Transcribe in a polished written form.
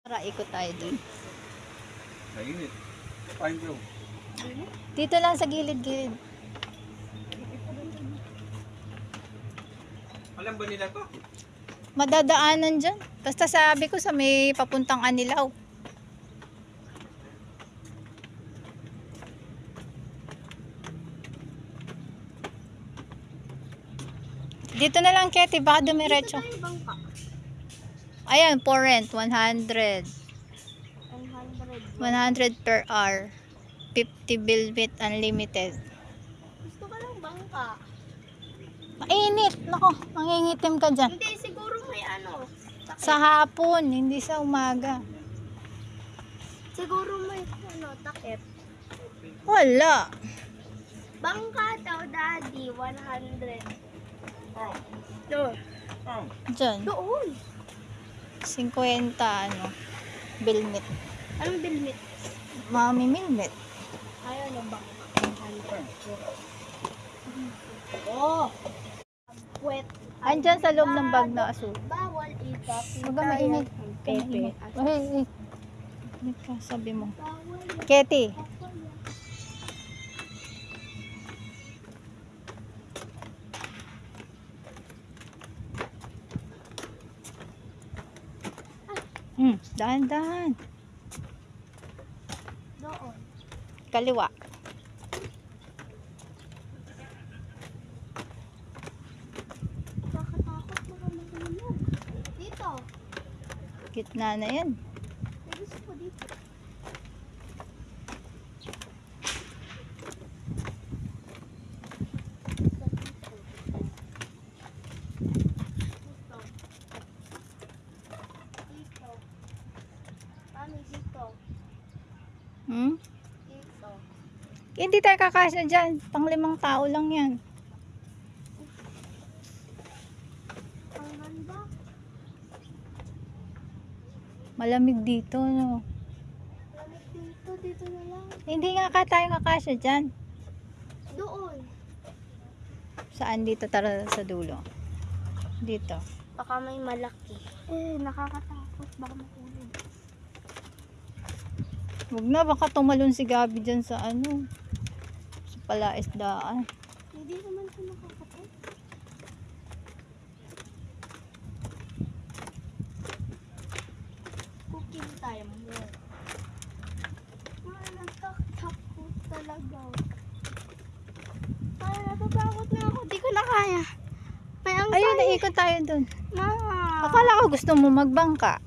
Tara, ikot tayo dun. Mainit. Paano ko? Dito lang sa gilid-gilid. Alam ba nila to? Madadaanan dyan. Basta sabi ko sa may papuntang Anilaw. Dito na lang, Ketty. Baka dumiretso. Ayan, for rent. 100. 100 per hour. 50 bill with unlimited. Gusto ko lang bangka. Mainit. Nako, mangingitim ka dyan. Hindi, siguro may ano. Sa hapon, hindi sa umaga. Siguro may ano, takip. Wala. Bangka daw, daddy. 100. Oh. No. Oh. Dyan. Doon. 50, ano, bilmit. Anong bilmit? Mami milmit. Ayaw na bangka. 100. Oh. Puwet. Andyan sa loob ng bag na asul. Bawal ikap. Huwag ka mainit. Pepe. Ay, sabi mo. Bawal. Ketty. Dahan-dahan. Doon. Kaliwa. Nakakatakot mga mahulog. Dito. Gitna na yan. Gusto ko dito. Dito. Paano dito? Dito. Hindi tayo kakasya dyan. Pang 5 tao lang yan. Ang ganda. Malamig dito, no? Lamig dito. Dito na lang. Hindi nga tayo kakasya dyan. Doon. Saan dito? Tara sa dulo. Dito. Baka may malaki. Nakakatakot. Baka mahulog. Huwag na, baka tumalon si Gabi dyan sa ano. Sa palaisdaan. Hindi naman ito nakakatakot. Cooking time. Natatakot talaga. Ay, natatakot na ako. Di ko na kaya. May Ayun, naikot tayo dun. Mama. Akala ko gusto mo magbangka.